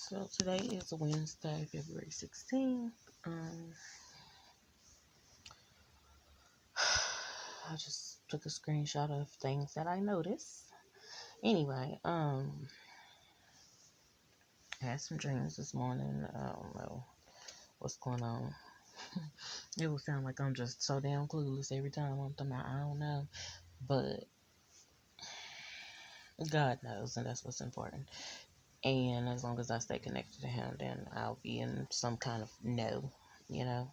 So today is Wednesday, February 16th. I just took a screenshot of things that I noticed. Anyway, I had some dreams this morning. I don't know what's going on. It will sound like I'm just so damn clueless every time I'm talking about I don't know. But God knows, and that's what's important. And as long as I stay connected to Him, then I'll be in some kind of know, you know,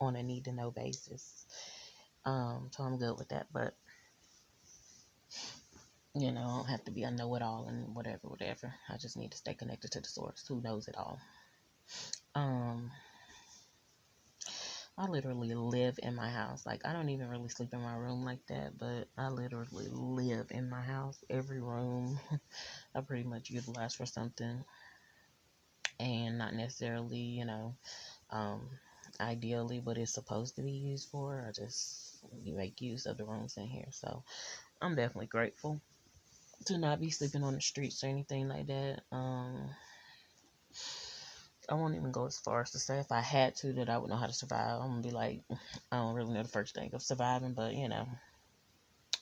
on a need to know basis. So I'm good with that. But I don't have to be a know-it-all and whatever. I just need to stay connected to the source who knows it all. Um, I literally live in my house. Like, I don't even really sleep in my room like that, but I literally live in my house. Every room I pretty much utilize for something, and not necessarily, um, ideally what it's supposed to be used for. I just make use of the rooms in here. So I'm definitely grateful to not be sleeping on the streets or anything like that. I won't even go as far as to say if I had to that I would know how to survive. I'm gonna be like, I don't really know the first thing of surviving, but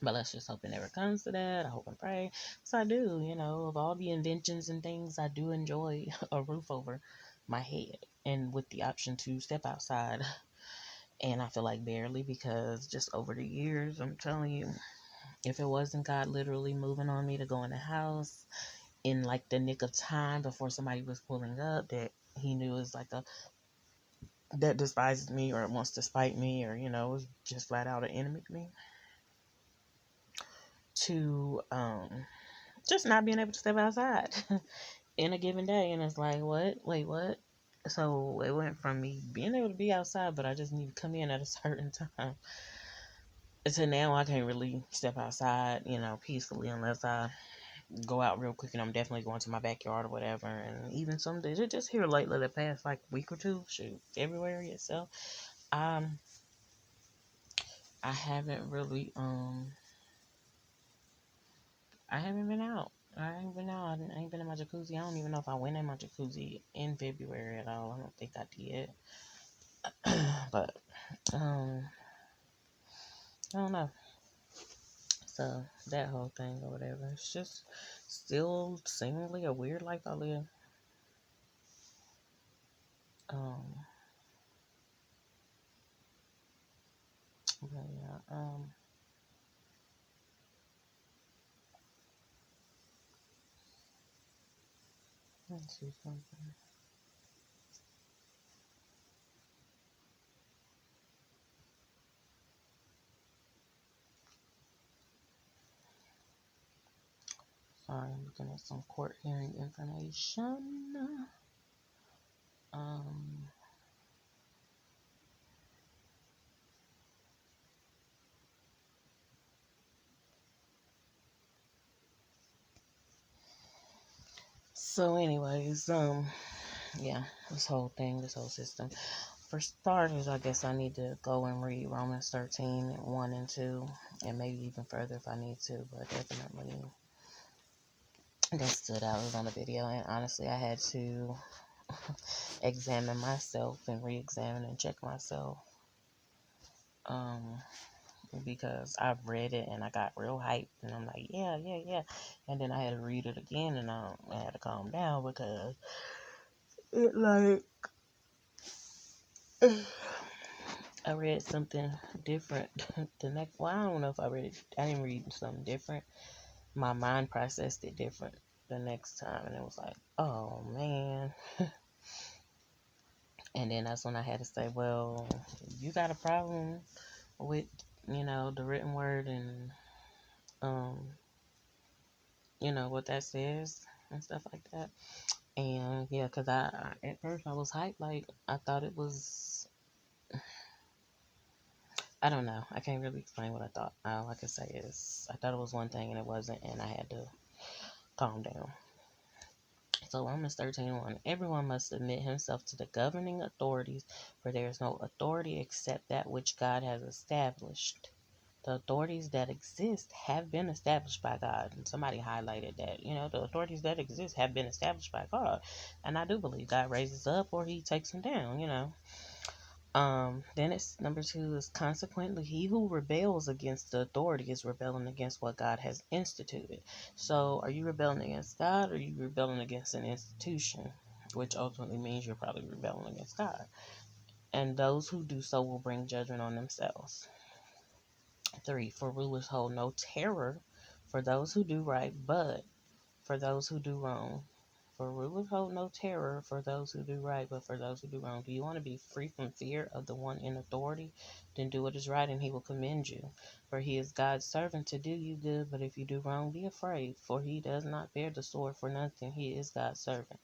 but let's just hope it never comes to that. I hope and pray. So I do, of all the inventions and things, I do enjoy a roof over my head and with the option to step outside. And I feel like barely because just over the years, I'm telling you, if it wasn't God literally moving on me to go in the house in like the nick of time before somebody was pulling up that he knew is like a that despises me or wants to spite me or is just flat out an enemy to me, to just not being able to step outside in a given day. And it's like, what? Wait, what? So it went from me being able to be outside, but I just need to come in at a certain time, to now I can't really step outside, peacefully unless I go out real quick, and I'm definitely going to my backyard or whatever. And even some days, just here lately, the past like week or two, shoot, February itself, um, I haven't really, I haven't been out. I ain't been out. I ain't been in my jacuzzi. I don't even know if I went in my jacuzzi in February at all. I don't think I did. But, I don't know. So, that whole thing or whatever, it's just still seemingly a weird life I live. Um, but yeah, let's see something. Sorry, I'm looking at some court hearing information. Um, so anyways, yeah, this whole system. For starters, I guess I need to go and read Romans 13, 1 and 2, and maybe even further if I need to, but definitely that stood out. It was on the video, and honestly, I had to examine myself and re-examine and check myself, um, because I've read it and I got real hyped, and I'm like, yeah, and then I had to read it again, and I had to calm down because it like I read something different the next. Well, I don't know if I didn't read something different. My mind processed it different the next time, and it was like, oh man. And then that's when I had to say, well, you got a problem with the written word and um what that says and stuff like that. And yeah, because at first I was hyped, like I thought it was, I don't know, I can't really explain what I thought. All I can say is I thought it was one thing and it wasn't, and I had to calm down. So Romans 13:1, everyone must submit himself to the governing authorities, for there is no authority except that which God has established. The authorities that exist have been established by God. And somebody highlighted that, the authorities that exist have been established by God. And I do believe God raises up or he takes them down. Then it's number 2 is consequently he who rebels against the authority is rebelling against what God has instituted. So are you rebelling against God or are you rebelling against an institution? Which ultimately means you're probably rebelling against God. And those who do so will bring judgment on themselves. 3, for rulers hold no terror for those who do right, but for those who do wrong. For rulers hold no terror for those who do right, but for those who do wrong. Do you want to be free from fear of the one in authority? Then do what is right, and he will commend you. For he is God's servant to do you good, but if you do wrong, be afraid, for he does not bear the sword for nothing. He is God's servant,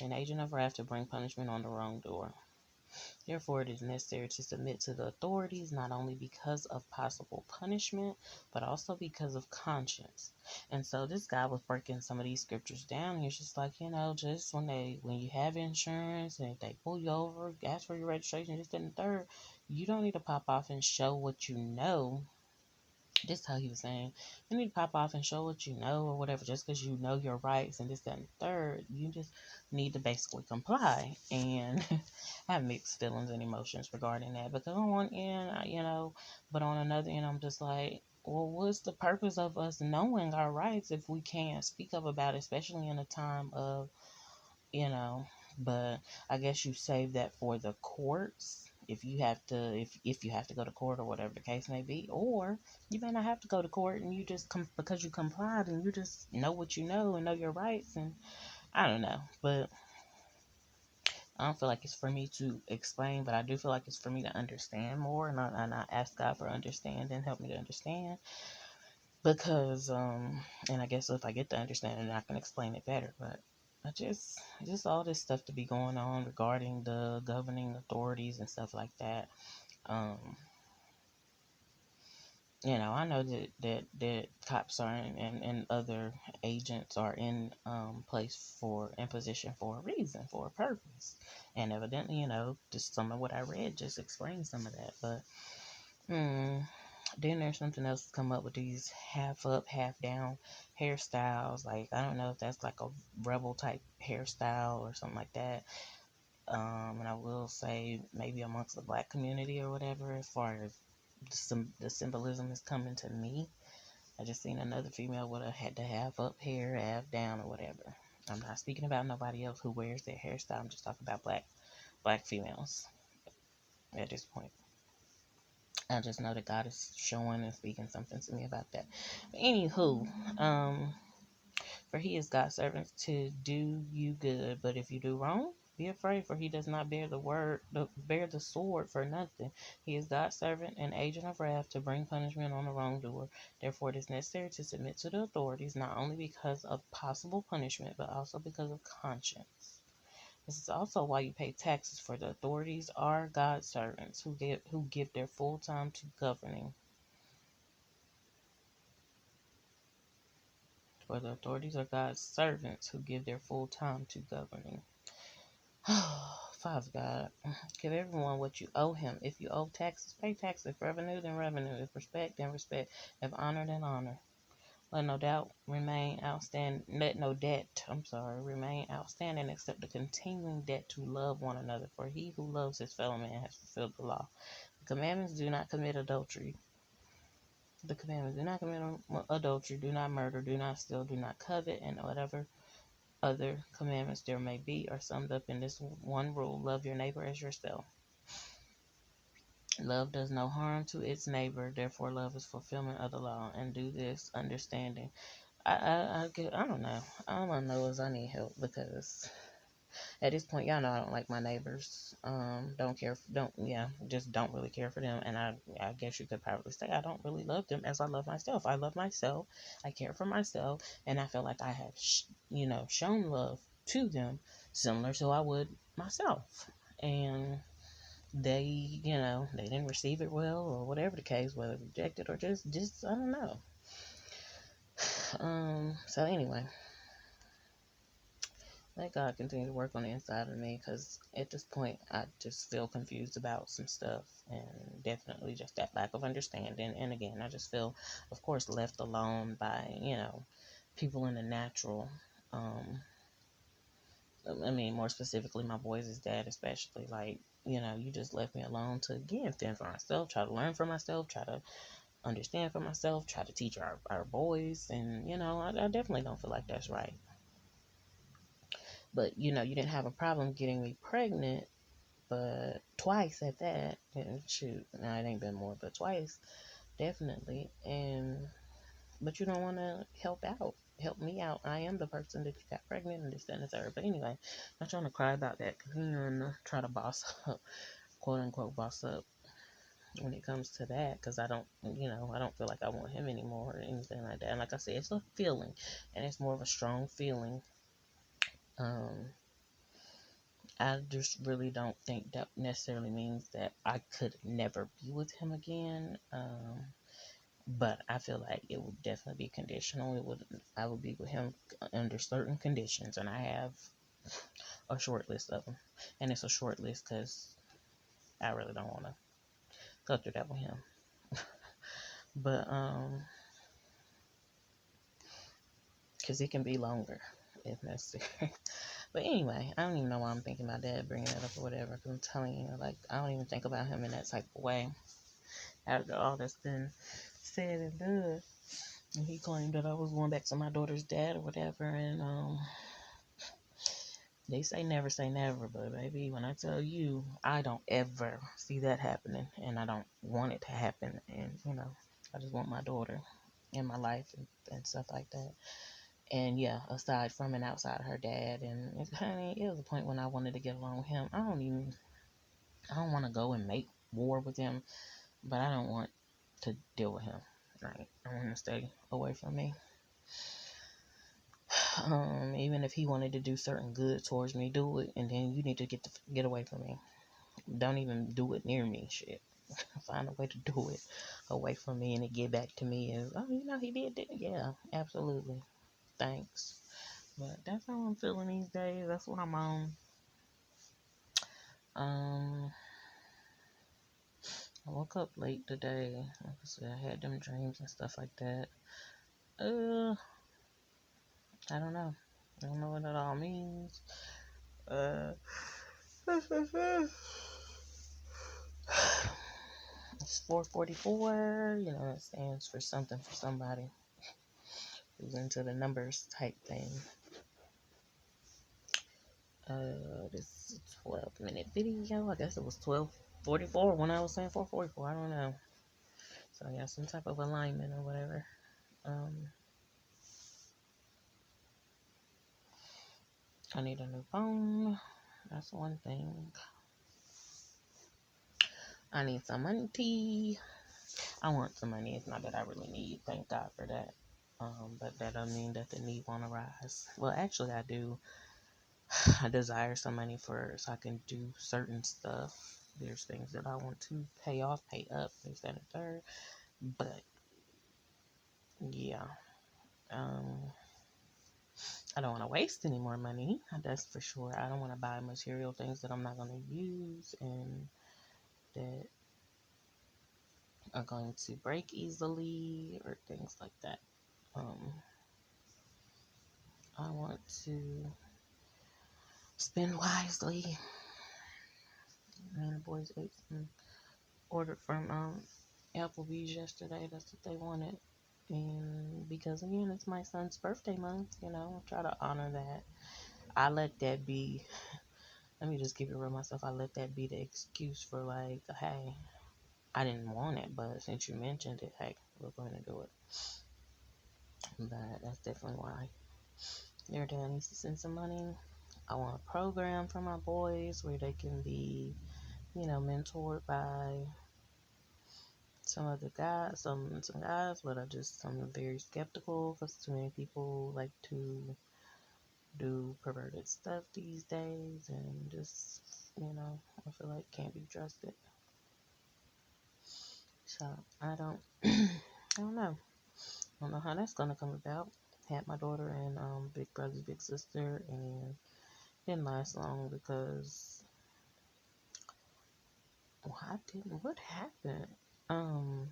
an agent of wrath to bring punishment on the wrongdoer. Therefore, it is necessary to submit to the authorities, not only because of possible punishment, but also because of conscience. And so this guy was breaking some of these scriptures down. He's just like, just when you have insurance and if they pull you over, ask for your registration, this, that, and the third, you don't need to pop off and show what you know. This is how he was saying. You need to pop off and show what you know or whatever, just because you know your rights and this, that, and the third. You just need to basically comply. And I have mixed feelings and emotions regarding that because on one end, but on another end, I'm just like, well, what's the purpose of us knowing our rights if we can't speak up about it, especially in a time of, you know, but I guess you save that for the courts if you have to if you have to go to court or whatever the case may be, or you may not have to go to court and you just because you complied and you just know what you know and know your rights. And I don't know, but I don't feel like it's for me to explain, but I do feel like it's for me to understand more, and I ask God for understanding, help me to understand, because and I guess if I get the understanding I can explain it better. But I just all this stuff to be going on regarding the governing authorities and stuff like that. I know that cops are and other agents are in place in position for a reason, for a purpose, and evidently, just some of what I read just explains some of that. But then there's something else that's come up with these half up, half down hairstyles. Like, I don't know if that's like a rebel type hairstyle or something like that. And I will say maybe amongst the black community or whatever, as far as the symbolism is coming to me. I just seen another female with had the half up hair, half down or whatever. I'm not speaking about nobody else who wears their hairstyle. I'm just talking about black females at this point. I just know that God is showing and speaking something to me about that. But anywho, for he is God's servant to do you good, but if you do wrong, be afraid, for he does not bear bear the sword for nothing. He is God's servant, an agent of wrath to bring punishment on the wrongdoer. Therefore, it is necessary to submit to the authorities, not only because of possible punishment, but also because of conscience. This is also why you pay taxes, for the authorities are God's servants who give their full time to governing. For the authorities are God's servants who give their full time to governing. Father God, give everyone what you owe him. If you owe taxes, pay taxes. If revenue, then revenue. If respect, then respect. If honor, then honor. Let no debt remain outstanding, except the continuing debt to love one another. For he who loves his fellow man has fulfilled the law. The commandments: do not commit adultery. The commandments: do not commit adultery, do not murder, do not steal, do not covet, and whatever other commandments there may be are summed up in this one rule: love your neighbor as yourself. Love does no harm to its neighbor, therefore love is fulfillment of the law. And do this understanding. I don't know. All I know is I need help, because at this point, y'all know I don't like my neighbors. Just don't really care for them. And I guess you could probably say I don't really love them as I love myself. I love myself. I care for myself, and I feel like I have, shown love to them, similar to I would myself. And they didn't receive it well, or whatever the case, whether rejected or just I don't know. So anyway. let God continue to work on the inside of me, because at this point I just feel confused about some stuff, and definitely just that lack of understanding. And again, I just feel, of course, left alone by, people in the natural. Um, I mean, more specifically, my boys' dad, especially. Like, you just left me alone to, again, fend for myself, try to learn for myself, try to understand for myself, try to teach our boys. And, I definitely don't feel like that's right. But, you didn't have a problem getting me pregnant, but twice at that. And shoot, now it ain't been more, but twice, definitely. But you don't want to help me out. I am the person that you got pregnant and this, that, and the third. But anyway, not trying to cry about that. Continuing to try to boss up, quote unquote, boss up when it comes to that. Because I don't feel like I want him anymore or anything like that. And like I said, it's a feeling. And it's more of a strong feeling. Um, I just really don't think that necessarily means that I could never be with him again. But I feel like it would definitely be conditional. I would be with him under certain conditions, and I have a short list of them. And it's a short list because I really don't want to go through that with him. But because it can be longer if necessary. But anyway, I don't even know why I'm thinking about that, bringing that up or whatever. Because I'm telling you, like, I don't even think about him in that type of way after all that's been said and done. And he claimed that I was going back to my daughter's dad or whatever. And they say never, but baby, when I tell you, I don't ever see that happening, and I don't want it to happen. And I just want my daughter in my life and stuff like that. And yeah, aside from and outside of her dad, and honey, it was a point when I wanted to get along with him. I don't want to go and make war with him, but I don't want to deal with him. Like, I want him to stay away from me. Even if he wanted to do certain good towards me, do it, and then you need to get away from me. Don't even do it near me. Shit, find a way to do it away from me, and it get back to me as, oh, he did. Yeah, absolutely. Thanks. But that's how I'm feeling these days. That's what I'm on. Um, I woke up late today. Like I said, I had them dreams and stuff like that. I don't know. I don't know what it all means. It's 444. It stands for something for somebody who's into the numbers type thing. This 12-minute video. I guess it was 12:44 when I was saying 444. I don't know. So yeah, some type of alignment or whatever. I need a new phone. That's one thing. I need some money. I want some money. It's not that I really need. Thank God for that. But that doesn't mean that the need won't arise. Well, actually, I do. I desire some money so I can do certain stuff. There's things that I want to pay off, pay up, this, that, and third. But yeah, I don't want to waste any more money. That's for sure. I don't want to buy material things that I'm not going to use and that are going to break easily or things like that. I want to spend wisely. Me and the boys ate some, ordered from Applebee's yesterday. That's what they wanted. And because again, it's my son's birthday month, try to honor that. I let that be, let me just keep it real myself. I let that be the excuse for, like, hey, I didn't want it, but since you mentioned it, hey, we're going to do it. But that's definitely why their dad needs to send some money. I want a program for my boys where they can be, mentored by some other guys, some guys, but I'm very skeptical because too many people like to do perverted stuff these days, and just, I feel like can't be trusted. So I don't, I don't know. I don't know how that's gonna come about. Had my daughter and big brother, big sister, and didn't last long because what happened? Um,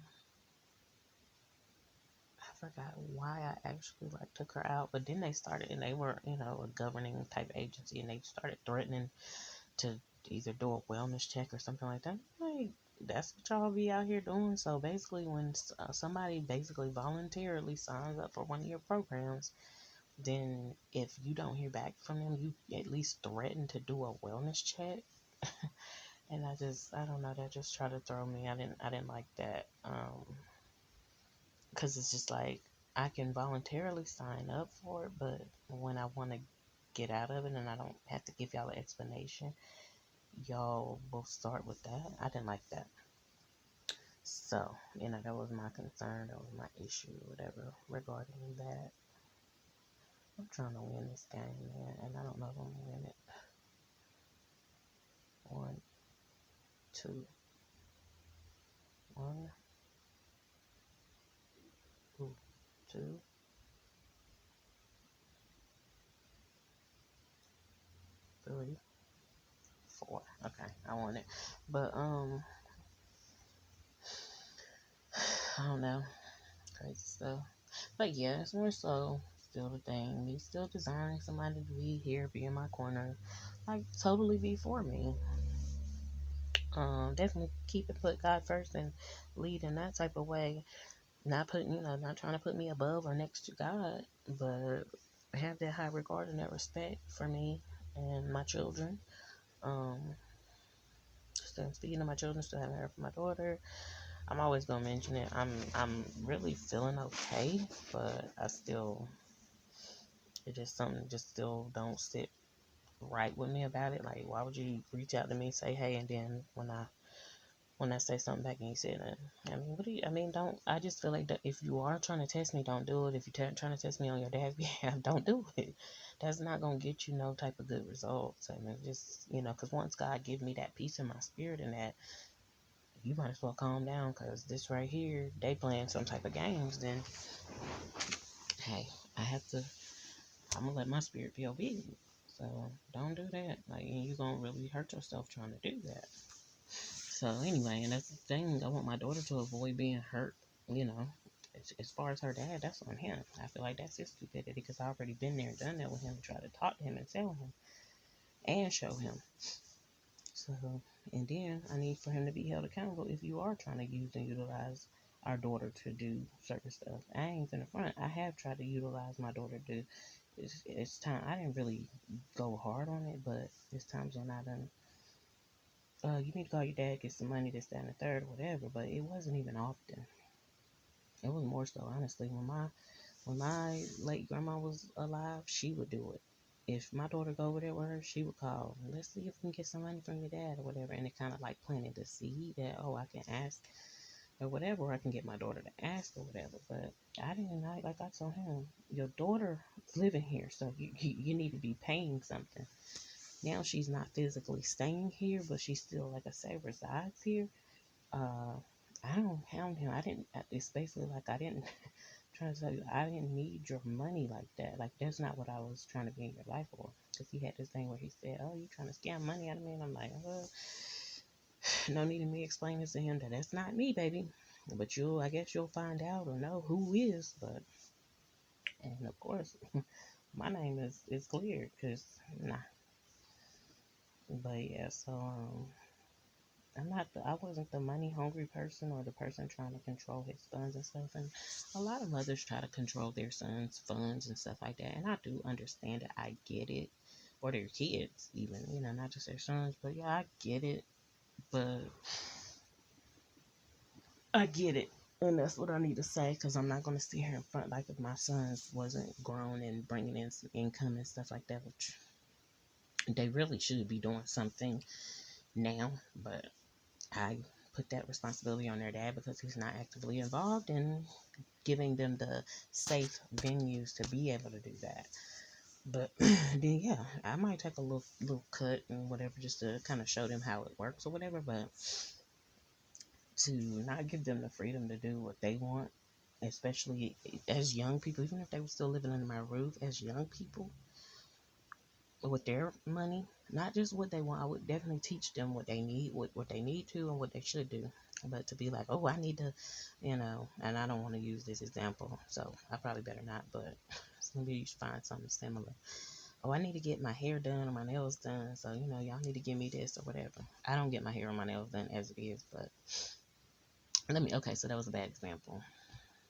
I forgot why I actually like took her out, but then they started, and they were, a governing type agency, and they started threatening to either do a wellness check or something like that. Like, that's what y'all be out here doing. So basically, when somebody basically voluntarily signs up for one of your programs, then if you don't hear back from them, you at least threaten to do a wellness check. And I don't know, that just tried to throw me. I didn't like that. Because it's just like, I can voluntarily sign up for it, but when I want to get out of it and I don't have to give y'all an explanation, y'all will start with that. I didn't like that. So, that was my concern. That was my issue, whatever, regarding that. I'm trying to win this game, man, and I don't know if I'm going to win it. 1, 2, 1, 2, 3, 4. Okay, I won it. But, I don't know. Crazy stuff. But yeah, it's more so still the thing. Me still desiring somebody to be here, be in my corner, like totally be for me. Definitely keep it, put God first and lead in that type of way. Not putting, not trying to put me above or next to God, but have that high regard and that respect for me and my children. Still speaking of my children, still haven't heard from my daughter. I'm always gonna mention it. I'm really feeling okay, but it just something just still don't sit right with me about it. Like, why would you reach out to me, say hey, and then when I say something back and you say that, don't, I just feel like that if you are trying to test me, don't do it. If you're trying to test me on your dad's behalf, don't do it. That's not going to get you no type of good results. I mean, just, because once God give me that peace in my spirit and that, you might as well calm down, because this right here, they playing some type of games, then, hey, I'm going to let my spirit be obedient. So, don't do that. Like, you're going to really hurt yourself trying to do that. So anyway, and that's the thing. I want my daughter to avoid being hurt. You know, as far as her dad, that's on him. I feel like that's his stupidity, because I already been there and done that with him, and try to talk to him and tell him and show him. So, and then I need for him to be held accountable if you are trying to use and utilize our daughter to do certain stuff. I ain't in the front. I have tried to utilize my daughter to. It's time. I didn't really go hard on it, but there's times when I done you need to call your dad, get some money, this, that, and the third, or whatever. But it wasn't even often. It was more so, honestly, when my late grandma was alive, she would do it. If my daughter go over there with her, she would call. Let's see if we can get some money from your dad or whatever. And it kind of like planted the seed that, oh, I can ask or whatever, or I can get my daughter to ask or whatever. But I didn't like I told him, your daughter's living here, so you need to be paying something. Now she's not physically staying here, but she still, like I say, resides here. Uh, I don't hound him. I didn't. It's basically like I didn't. Trying to tell you, I didn't need your money like that. Like, that's not what I was trying to be in your life for. Because he had this thing where he said, "Oh, you trying to scam money out of me?" And I'm like, well, no need of me explaining to him that that's not me, baby. But I guess you'll find out or know who is. But, and of course, my name is clear, because nah. But yeah, so I wasn't the money hungry person or the person trying to control his funds and stuff. And a lot of mothers try to control their sons' funds and stuff like that. And I do understand it. I get it. Or their kids, even, not just their sons. But yeah, I get it. But I get it. And that's what I need to say, because I'm not going to sit here in front like if my sons wasn't grown and bringing in some income and stuff like that, which they really should be doing something now. But I put that responsibility on their dad, because he's not actively involved in giving them the safe venues to be able to do that. But then yeah, I might take a little cut and whatever, just to kind of show them how it works or whatever. But to not give them the freedom to do what they want, especially as young people, even if they were still living under my roof as young people, with their money, not just what they want. I would definitely teach them what they need, what they need to, and what they should do. But to be like, oh, I need to, and I don't want to use this example, so I probably better not. But maybe you should find something similar. Oh, I need to get my hair done or my nails done, so y'all need to give me this or whatever. I don't get my hair or my nails done as it is, but okay, so that was a bad example.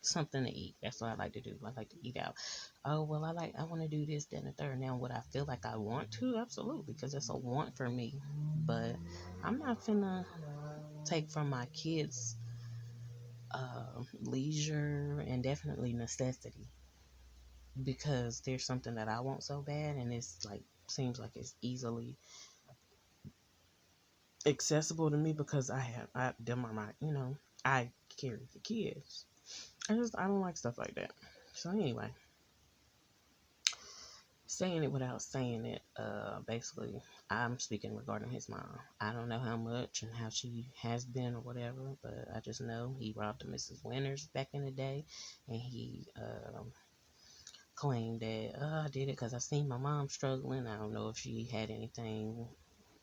Something to eat. That's what I like to do. I like to eat out. Oh, well, I want to do this, that, and the third. Now, would I feel like I want to? Absolutely, because it's a want for me. But I'm not finna take from my kids' leisure and definitely necessity because there's something that I want so bad, and it's like seems like it's easily accessible to me because them are my, I carry the kids. I don't like stuff like that. So anyway, saying it without saying it, basically, I'm speaking regarding his mom. I don't know how much and how she has been or whatever, but I just know he robbed a Mrs. Winters back in the day, and he claimed that I did it because I seen my mom struggling. I don't know if she had anything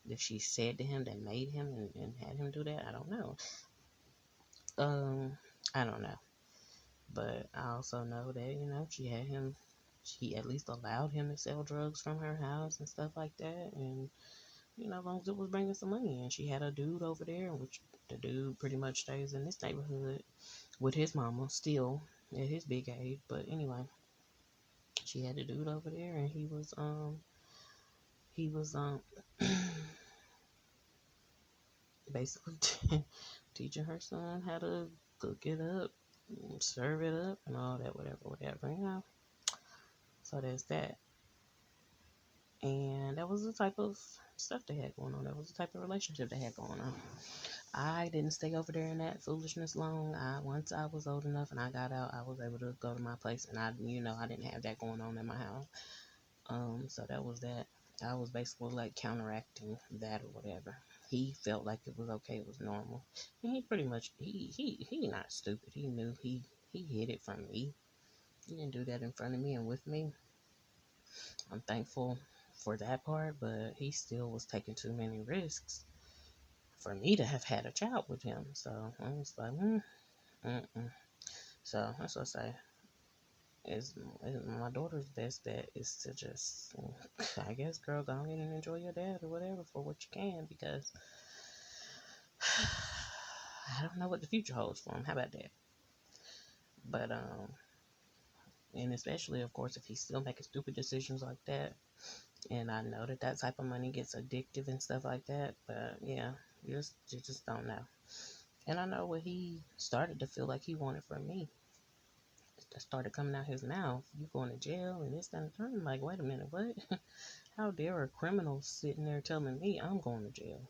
that she said to him that made him and had him do that. I don't know. Um, I don't know. But I also know that, she had him, she at least allowed him to sell drugs from her house and stuff like that. And, as long as it was bringing some money in. She had a dude over there, which the dude pretty much stays in this neighborhood with his mama still at his big age. But anyway, she had a dude over there and he was basically teaching her son how to cook it up, serve it up, and all that, whatever. So there's that. And that was the type of stuff they had going on. That was the type of relationship they had going on. I didn't stay over there in that foolishness long. Once I was old enough and I got out, I was able to go to my place, and I didn't have that going on in my house. So that was that. I was basically like counteracting that or whatever. He felt like it was okay, it was normal. And he pretty much he not stupid. He knew he hid it from me. He didn't do that in front of me and with me. I'm thankful for that part, but he still was taking too many risks for me to have had a child with him. So I was like, mm-mm. So that's what I say. Is my daughter's best bet is to just, I guess, girl, go ahead and enjoy your dad or whatever for what you can, because I don't know what the future holds for him. How about that? But and especially, of course, if he's still making stupid decisions like that, and I know that type of money gets addictive and stuff like that. But yeah, you just don't know. And I know what he started to feel like he wanted from me. That started coming out his mouth. You going to jail and this and that. I'm like, wait a minute, what? How dare a criminal sitting there telling me I'm going to jail?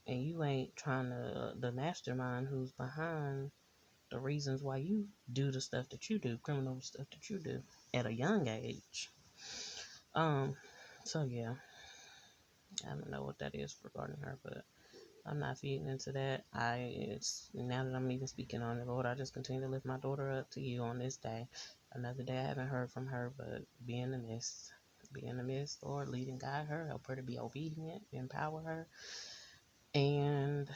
And you ain't trying to, the mastermind who's behind the reasons why you do the stuff that you do, criminal stuff that you do at a young age. So yeah, I don't know what that is regarding her, but I'm not feeding into that. It's now that I'm even speaking on it, Lord, I just continue to lift my daughter up to you on this day. Another day I haven't heard from her, but be in the midst. Be in the midst, Lord, lead and guide her, help her to be obedient, empower her, and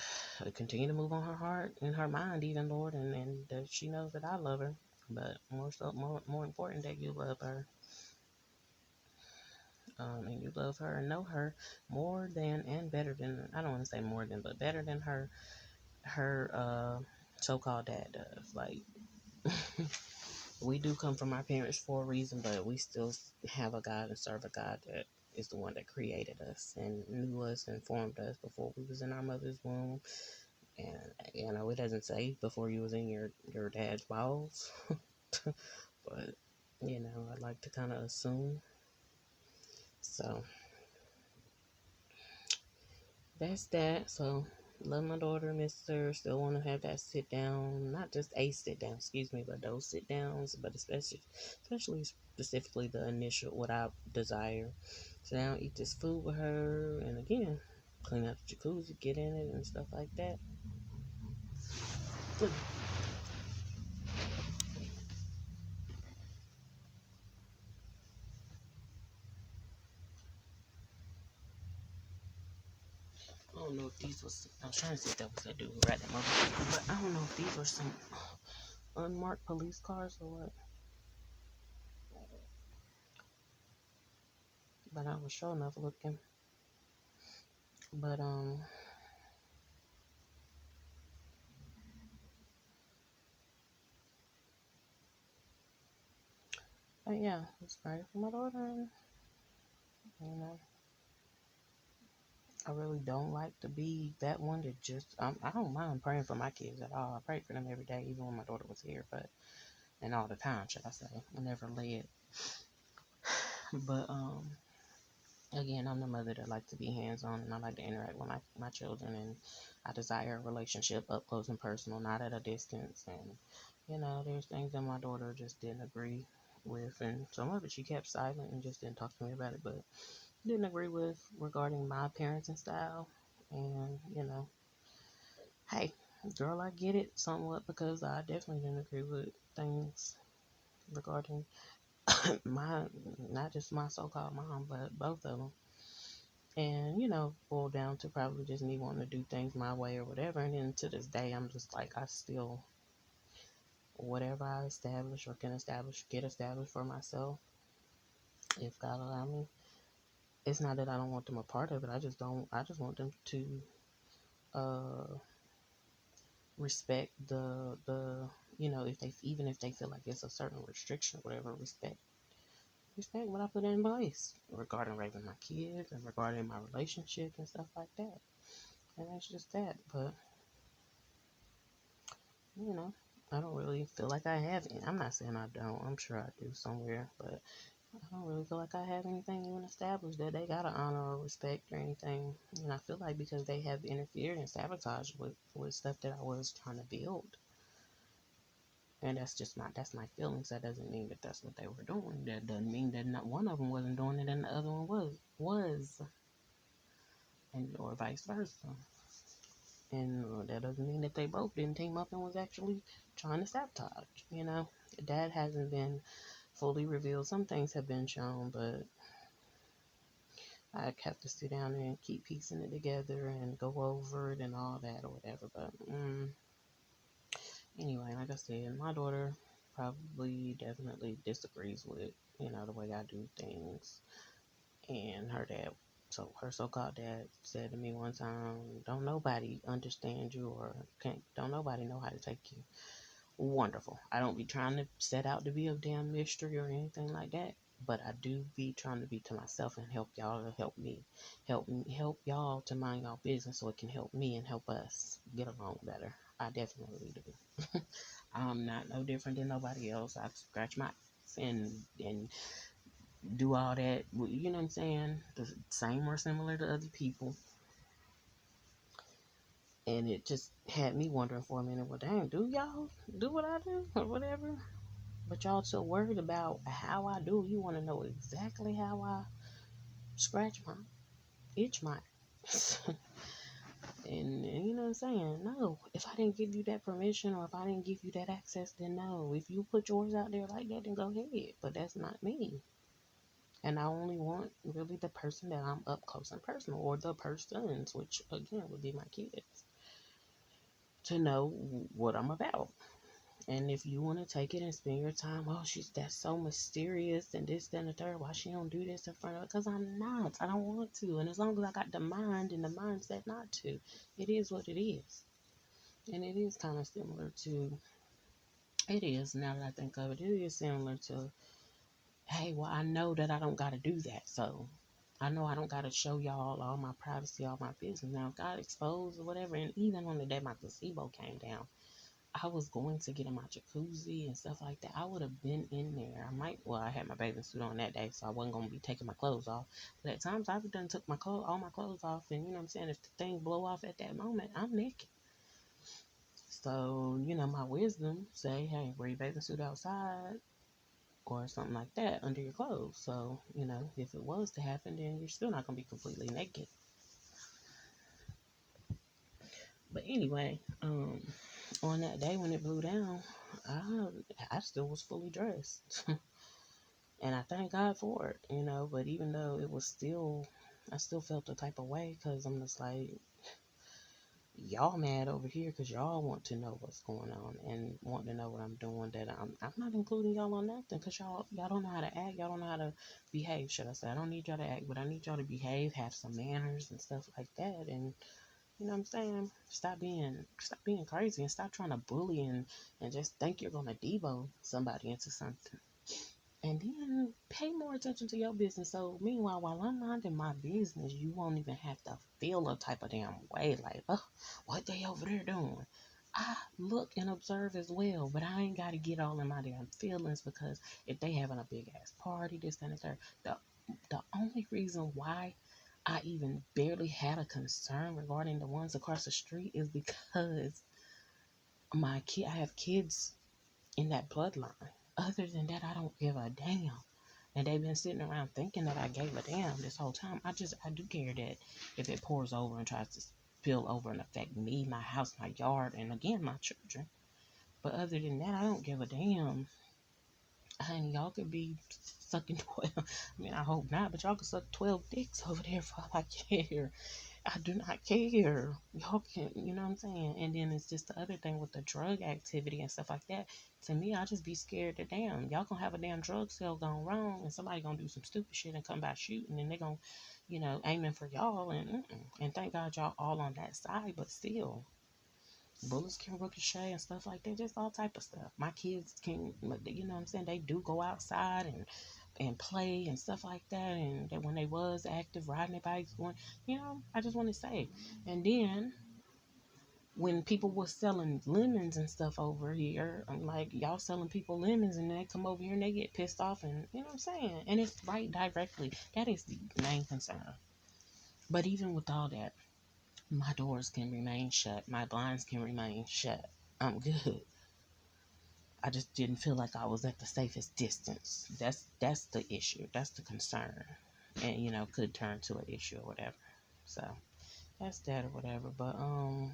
continue to move on her heart and her mind, even, Lord, and that she knows that I love her. But more important, that you love her, and you love her and know her more than and better than, I don't want to say more than, but better than her so-called dad does. Like, we do come from our parents for a reason, but we still have a God and serve a God that is the one that created us and knew us and formed us before we was in our mother's womb. And it doesn't say before you was in your dad's balls, but I like to kind of assume. So that's that. So love my daughter, miss her. Still want to have that sit down, not just a sit down, excuse me, but those sit downs. But especially specifically the initial what I desire. Sit down, eat this food with her, and again, clean out the jacuzzi, get in it, and stuff like that. don't know if these was. I was trying to see if that was that dude who ran that motorcycle, but I don't know if these were some unmarked police cars or what. But I was sure enough looking. But yeah, it's right for my daughter. You know, I really don't like to be that one that just. I don't mind praying for my kids at all. I pray for them every day, even when my daughter was here, but and all the time, should I say? I never led. But again, I'm the mother that like to be hands on, and I like to interact with my children, and I desire a relationship up close and personal, not at a distance. And there's things that my daughter just didn't agree with, and some of it she kept silent and just didn't talk to me about it, but didn't agree with regarding my parenting style. And hey, girl, I get it somewhat because I definitely didn't agree with things regarding my, not just my so-called mom, but both of them. And boiled down to probably just me wanting to do things my way or whatever. And then to this day, I'm just like, I still, whatever I establish or can establish, get established for myself, if God allow me. It's not that I don't want them a part of it. I just want them to uh respect if they, even if they feel like it's a certain restriction or whatever, respect what I put in place regarding raising my kids and regarding my relationship and stuff like that. And that's just that. But you know, I don't really feel like I have any. I'm not saying I don't. I'm sure I do somewhere, but I don't really feel like I have anything even established that they gotta honor or respect or anything. And I feel like because they have interfered and sabotaged with stuff that I was trying to build. And that's my feelings. That doesn't mean that that's what they were doing. That doesn't mean that not one of them wasn't doing it and the other one was, and or vice versa. And that doesn't mean that they both didn't team up and was actually trying to sabotage. That hasn't been fully revealed. Some things have been shown, but I have to sit down and keep piecing it together and go over it and all that or whatever. But anyway, like I said, my daughter probably definitely disagrees with the way I do things, and her dad. So her so-called dad said to me one time, "Don't nobody understand you, or don't nobody know how to take you." Wonderful. I don't be trying to set out to be a damn mystery or anything like that, but I do be trying to be to myself and help y'all to help me, help y'all to mind y'all business so it can help me and help us get along better. I definitely do. I'm not no different than nobody else. I scratch my ass and do all that. You know what I'm saying? The same or similar to other people. And it just had me wondering for a minute, well, dang, do y'all do what I do or whatever? But y'all so worried about how I do. You want to know exactly how I scratch my itch my and you know what I'm saying? No. If I didn't give you that permission or if I didn't give you that access, then no. If you put yours out there like that, then go ahead. But that's not me. And I only want really the person that I'm up close and personal, or the persons, which again would be my kids, to know what I'm about. And if you want to take it and spend your time, oh, that's so mysterious and this, that, and the third. Why she don't do this in front of her? Because I'm not. I don't want to. And as long as I got the mind and the mindset not to, it is what it is. And it is kind of similar to. It is, now that I think of it, it is similar to, hey, well, I know that I don't got to do that. So I know I don't got to show y'all all my privacy, all my business. Now, if God exposed or whatever, and even on the day my placebo came down, I was going to get in my jacuzzi and stuff like that. I would have been in there. I had my bathing suit on that day, so I wasn't going to be taking my clothes off. But at times, I've done took all my clothes off, and you know what I'm saying? If the thing blow off at that moment, I'm naked. So, my wisdom say, hey, wear your bathing suit outside or something like that under your clothes. So, if it was to happen, then you're still not going to be completely naked. But anyway, on that day when it blew down, I still was fully dressed. And I thank God for it, but even though it was still I still felt the type of way because I'm just like, y'all mad over here because y'all want to know what's going on and want to know what I'm doing. That I'm not including y'all on nothing because y'all don't know how to act. Y'all don't know how to behave. Should I say? I don't need y'all to act, but I need y'all to behave, have some manners and stuff like that. And you know what I'm saying? Stop being crazy and stop trying to bully and just think you're gonna devo somebody into something. And then pay more attention to your business. So meanwhile, while I'm minding my business, you won't even have to feel a type of damn way like, oh, what they over there doing? I look and observe as well, but I ain't got to get all in my damn feelings because if they having a big ass party, this and that, the the only reason why I even barely had a concern regarding the ones across the street is because I have kids in that bloodline. Other than that, I don't give a damn. And they've been sitting around thinking that I gave a damn this whole time. I do care that if it pours over and tries to spill over and affect me, my house, my yard, and again, my children. But other than that, I don't give a damn. Honey, y'all could be sucking 12. I mean, I hope not, but y'all could suck 12 dicks over there for all I care. I do not care. Y'all can, you know what I'm saying? And then it's just the other thing with the drug activity and stuff like that. To me, I just be scared to damn. Y'all gonna have a damn drug sale gone wrong and somebody gonna do some stupid shit and come by shooting and they gonna, aiming for y'all and thank God y'all all on that side, but still. Bullets can ricochet and stuff like that, just all type of stuff. My kids can, you know what I'm saying? They do go outside and play and stuff like that. And that when they was active, riding their bikes, going, I just want to say. And then when people were selling lemons and stuff over here, I'm like, y'all selling people lemons and they come over here and they get pissed off and, you know what I'm saying? And it's right directly. That is the main concern. But even with all that, my doors can remain shut. My blinds can remain shut. I'm good. I just didn't feel like I was at the safest distance. That's the issue. That's the concern. And could turn to an issue or whatever. So that's that or whatever. But and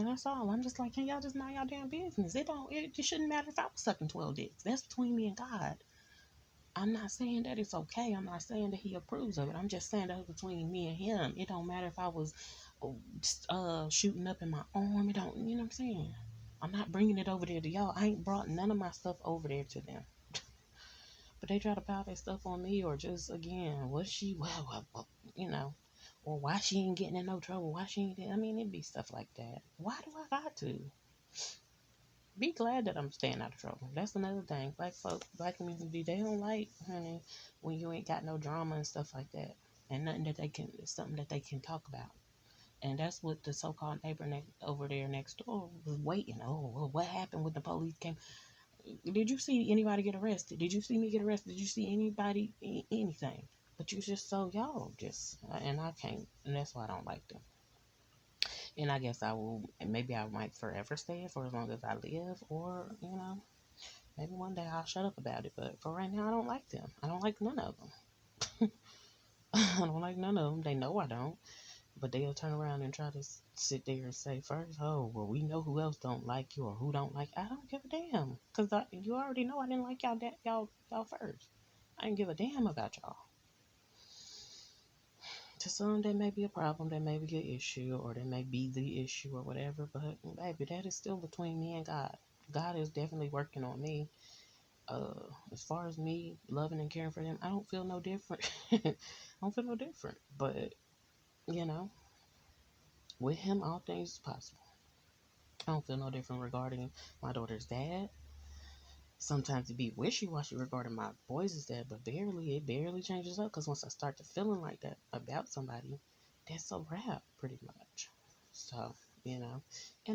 that's all. I'm just like, can y'all just mind y'all damn business? It shouldn't matter if I was sucking 12 dicks. That's between me and God. I'm not saying that it's okay. I'm not saying that he approves of it. I'm just saying that's between me and him. It don't matter if I was shooting up in my arm. It don't, you know what I'm saying? I'm not bringing it over there to y'all. I ain't brought none of my stuff over there to them. But they try to pile their stuff on me or just, again, or why she ain't getting in no trouble. Why she ain't, I mean, it'd be stuff like that. Why do I got to? Be glad that I'm staying out of trouble. That's another thing. Black community, they don't like, honey, when you ain't got no drama and stuff like that. And nothing that something that they can talk about. And that's what the so-called neighbor over there next door was waiting. Oh, well, what happened when the police came? Did you see anybody get arrested? Did you see me get arrested? Did you see anybody, anything? But you just y'all just, and I can't, and that's why I don't like them. And I guess I will, maybe I might forever stay it for as long as I live, or, maybe one day I'll shut up about it. But for right now, I don't like them. I don't like none of them. I don't like none of them. They know I don't. But they'll turn around and try to sit there and say first, oh, well, we know who else don't like you or who don't like. I don't give a damn. Because you already know I didn't like y'all first. I didn't give a damn about y'all. To some, that may be a problem, that may be an issue, or that may be the issue or whatever. But, baby, that is still between me and God. God is definitely working on me. As far as me loving and caring for them, I don't feel no different. I don't feel no different. But, with him, all things are possible. I don't feel no different regarding my daughter's dad. Sometimes it be wishy-washy regarding my boys' dad, but it barely changes up because once I start to feeling like that about somebody, that's a wrap, pretty much. So, and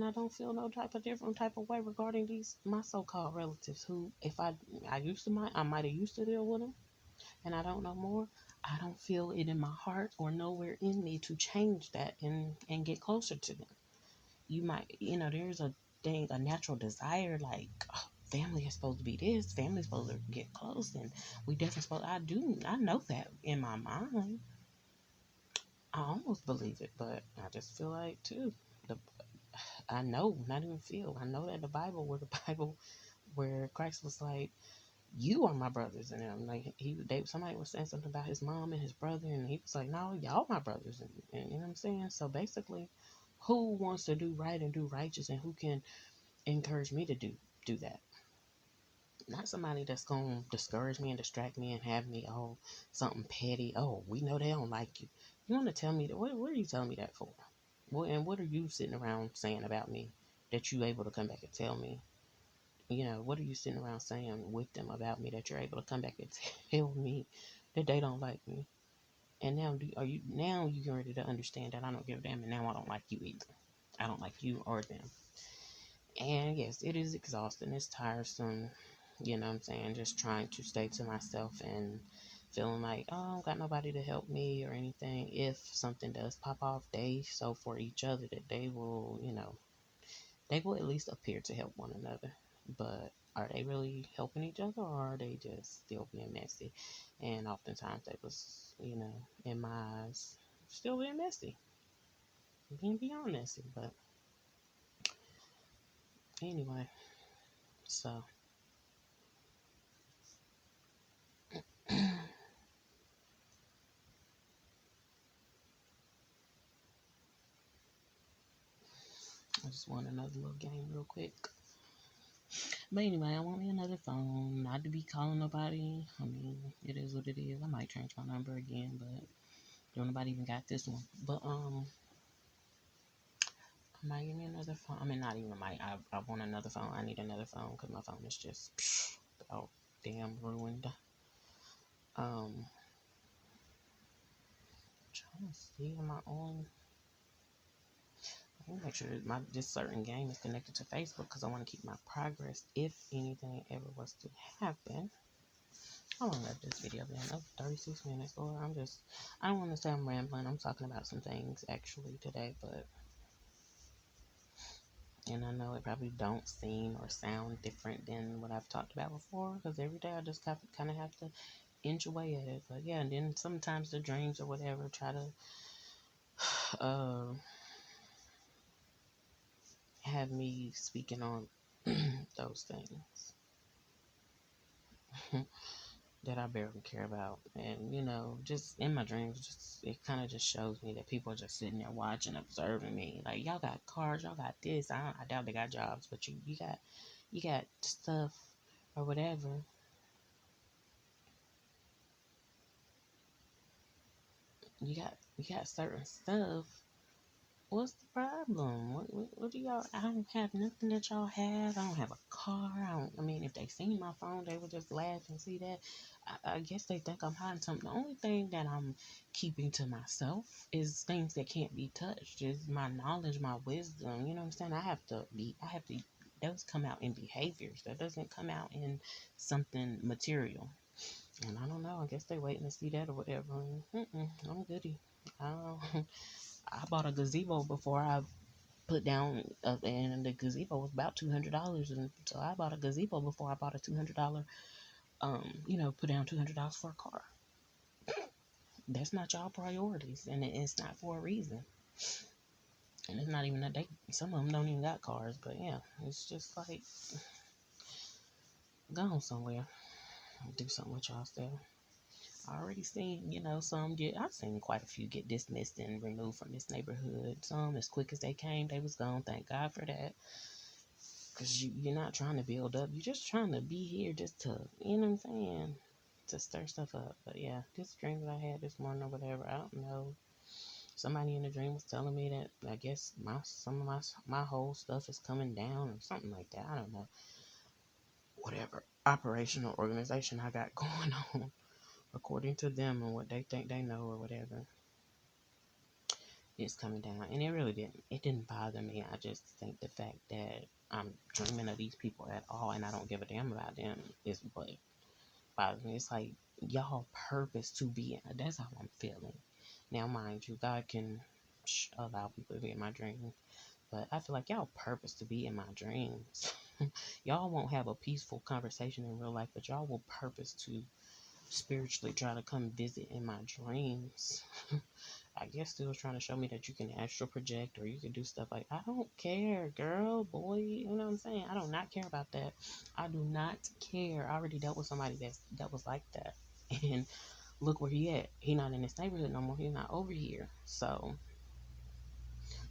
I don't feel no type of different type of way regarding my so-called relatives who, if I might have used to deal with them, and I don't know more. I don't feel it in my heart or nowhere in me to change that and get closer to them. You might, there's a natural desire, like, oh, family is supposed to be this, family is supposed to get close, and we definitely supposed, I know that in my mind. I almost believe it, but I just feel like, too, the, not even feel, I know that the Bible, where Christ was like, you are my brothers. And I'm like, somebody was saying something about his mom and his brother, and he was like, no, y'all my brothers. And you know what I'm saying? So basically, who wants to do right and do righteous, and who can encourage me to do that? Not somebody that's gonna discourage me and distract me and have me, oh, something petty. Oh, we know they don't like you. You want to tell me that? What are you telling me that for? What are you sitting around saying about me that you able to come back and tell me? What are you sitting around saying with them about me that you're able to come back and tell me that they don't like me? And now you ready to understand that I don't give a damn, and now I don't like you either. I don't like you or them. And yes, it is exhausting. It's tiresome. You know what I'm saying? Just trying to stay to myself and feeling like, oh, I don't got nobody to help me or anything. If something does pop off, they so for each other that they will at least appear to help one another. But are they really helping each other, or are they just still being messy? And oftentimes they was, in my eyes, still being messy. Being beyond messy. But anyway, so I just want another little game real quick. But anyway, I want me another phone. Not to be calling nobody. I mean, it is what it is. I might change my number again, but don't nobody even got this one. But I might give me another phone. I mean, not even might. I want another phone. I need another phone because my phone is just oh damn ruined. Um, trying to see on my own. I want to make sure that this certain game is connected to Facebook because I want to keep my progress if anything ever was to happen. How long left this video been? Oh, 36 minutes. Or I don't want to say I'm rambling. I'm talking about some things actually today, and I know it probably don't seem or sound different than what I've talked about before because every day I just kind of have to inch away at it. But yeah, and then sometimes the dreams or whatever try to have me speaking on those things that I barely care about. And, just in my dreams, it kind of just shows me that people are just sitting there watching, observing me. Like, y'all got cars, y'all got this. I doubt they got jobs, but you got stuff or whatever. You got certain stuff. What's the problem? What do y'all? I don't have nothing that y'all have. I don't have a car. I mean, if they seen my phone, they would just laugh and see that. I guess they think I'm hiding something. The only thing that I'm keeping to myself is things that can't be touched. Is my knowledge, my wisdom. You know what I'm saying? I have to. Those come out in behaviors. That doesn't come out in something material. And I don't know. I guess they waiting to see that or whatever. I'm goody. I don't. I bought a gazebo before I put down, and the gazebo was about $200, and so I bought a gazebo before I bought a $200, put down $200 for a car. That's not y'all priorities, and it's not for a reason. And it's not even that some of them don't even got cars, but yeah, it's just like, go on somewhere, do something with y'all stuff. I already seen, I've seen quite a few get dismissed and removed from this neighborhood. Some as quick as they came, they was gone. Thank God for that. Because you're not trying to build up. You're just trying to be here just to, you know what I'm saying? To stir stuff up. But yeah, this dream that I had this morning or whatever, I don't know. Somebody in the dream was telling me that I guess some of my whole stuff is coming down or something like that. I don't know. Whatever operational organization I got going on, according to them and what they think they know or whatever, it's coming down. And it didn't bother me. I just think the fact that I'm dreaming of these people at all and I don't give a damn about them is what bothers me. It's like y'all purpose to be in. That's how I'm feeling. Now, mind you, God can allow people to be in my dreams, but I feel like y'all purpose to be in my dreams. Y'all won't have a peaceful conversation in real life, but y'all will purpose to spiritually try to come visit in my dreams. I guess they was trying to show me that you can astral project or you can do stuff like I don't care, girl, boy. You know what I'm saying? I do not care about that. I do not care. I already dealt with somebody that was like that, and look where he at. He not in this neighborhood no more. He's not over here. So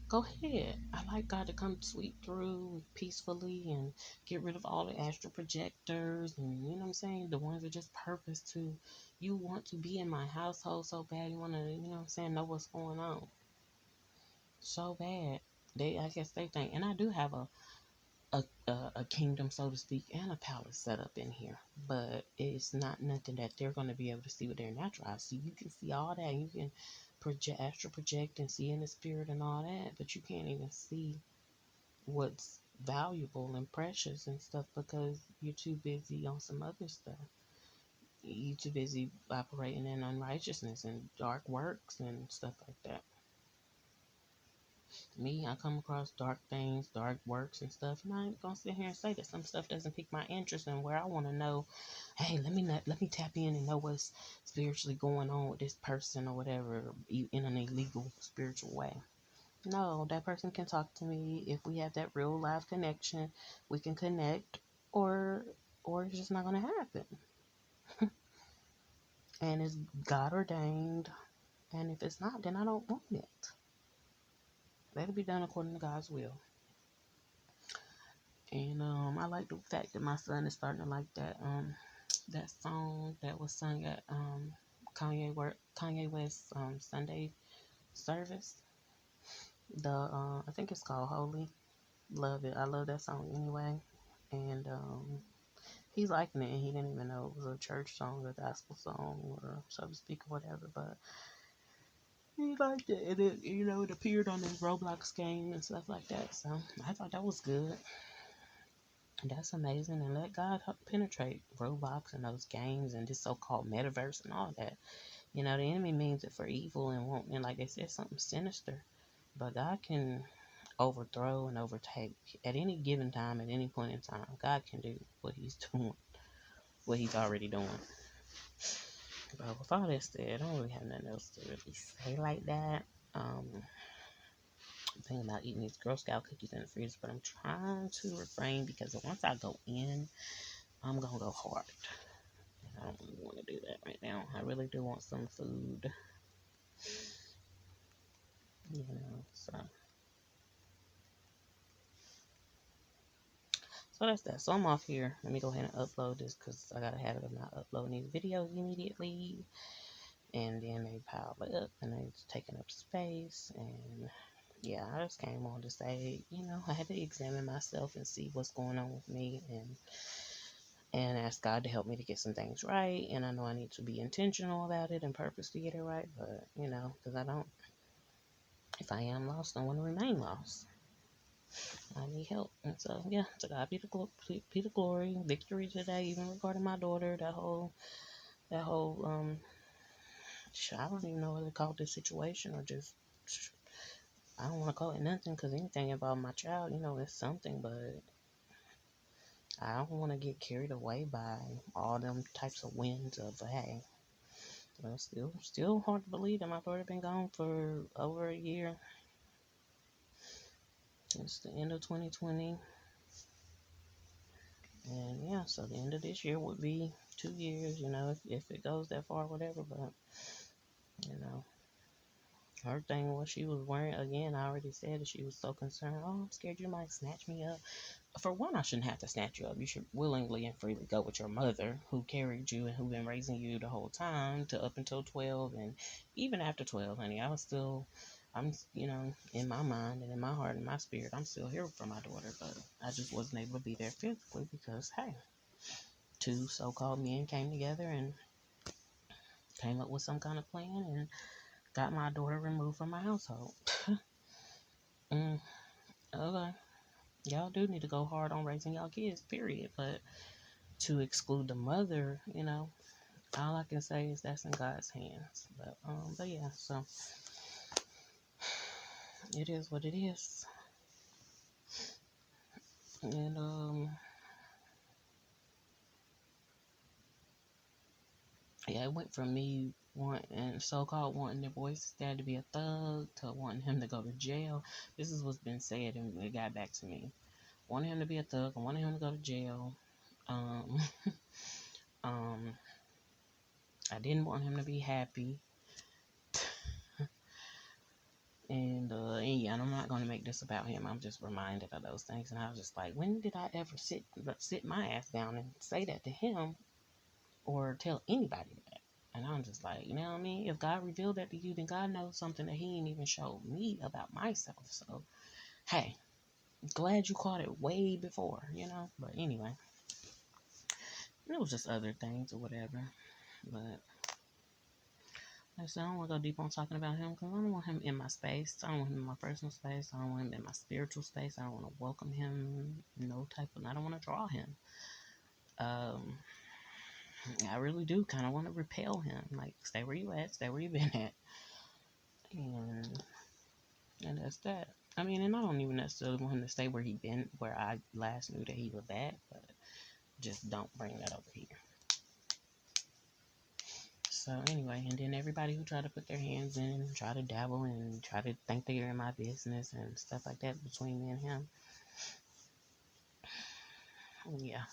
go ahead. I like God to come sweep through peacefully and get rid of all the astral projectors and you know what I'm saying? The ones that just purpose to you want to be in my household so bad you wanna, you know what I'm saying, know what's going on. So bad. I guess they think and I do have a kingdom so to speak and a palace set up in here. But it's not nothing that they're gonna be able to see with their natural eyes. So you can see all that. You can project astral project and see in the spirit and all that, but you can't even see what's valuable and precious and stuff because you're too busy on some other stuff. You're too busy operating in unrighteousness and dark works and stuff like that. Me, I come across dark things, dark works and stuff, and I ain't gonna sit here and say that some stuff doesn't pique my interest and where I want to know. Hey, let me tap in and know what's spiritually going on with this person or whatever in an illegal spiritual way. No, that person can talk to me if we have that real live connection. We can connect, or it's just not gonna happen. And it's God ordained. And if it's not, then I don't want it. Let it be done according to God's will. And I like the fact that my son is starting to like that song that was sung at Kanye West Sunday service. I think it's called Holy. Love it. I love that song anyway. And he's liking it, and he didn't even know it was a church song, a gospel song, or so to speak, or whatever. But he liked it, and it appeared on his Roblox game and stuff like that. So I thought that was good. That's amazing, and let God help penetrate Roblox and those games and this so-called metaverse and all that. The enemy means it for evil and won't, and like they said, something sinister. But God can overthrow and overtake at any given time, at any point in time. God can do what He's doing, what He's already doing. But with all that said, I don't really have nothing else to really say like that. I'm thinking about eating these Girl Scout cookies in the freezer, but I'm trying to refrain because once I go in, I'm gonna go hard. I don't really want to do that right now. I really do want some food, So that's that. So I'm off here. Let me go ahead and upload this because I got a habit of not uploading these videos immediately. And then they pile up and it's taking up space. And yeah, I just came on to say, I had to examine myself and see what's going on with me and ask God to help me to get some things right. And I know I need to be intentional about it and purpose to get it right. But, because if I am lost, I want to remain lost. I need help. And so, yeah, to God be the glory, victory today, even regarding my daughter, that whole, I don't even know what to call this situation or just, I don't want to call it nothing because anything about my child, is something, but I don't want to get carried away by all them types of winds of, hey, well, still hard to believe that my daughter been gone for over a year. It's the end of 2020. And yeah, so the end of this year would be 2 years, if it goes that far, whatever. But, her thing was she was worried. Again, I already said that she was so concerned. Oh, I'm scared you might snatch me up. For one, I shouldn't have to snatch you up. You should willingly and freely go with your mother who carried you and who been raising you the whole time to up until 12. And even after 12, honey, I'm, in my mind and in my heart and my spirit, I'm still here for my daughter. But I just wasn't able to be there physically because, hey, two so-called men came together and came up with some kind of plan and got my daughter removed from my household. Okay. Y'all do need to go hard on raising y'all kids, period. But to exclude the mother, all I can say is that's in God's hands. But yeah, so it is what it is. And Yeah, it went from me wanting so-called wanting their boy's dad to be a thug to wanting him to go to jail. This is what's been said, and it got back to me. Wanted him to be a thug. I wanted him to go to jail. Um, um, I didn't want him to be happy. And yeah, and I'm not gonna make this about him. I'm just reminded of those things, and I was just like, when did I ever sit my ass down and say that to him or tell anybody that? And I'm just like, you know what I mean? If God revealed that to you, then God knows something that He ain't even showed me about myself. So, hey, glad you caught it way before, you know. But anyway, it was just other things or whatever. But like I said, I don't want to go deep on talking about him because I don't want him in my space. I don't want him in my personal space. I don't want him in my spiritual space. I don't want to welcome him. No type of. I don't want to draw him. Um, I really do kind of want to repel him. Like, stay where you at. Stay where you been at. And and that's that. I mean, and I don't even necessarily want him to stay where he been, where I last knew that he was at. But just don't bring that over here. So anyway, and then everybody who try to put their hands in and try to dabble and try to think they're in my business and stuff like that between me and him. Yeah.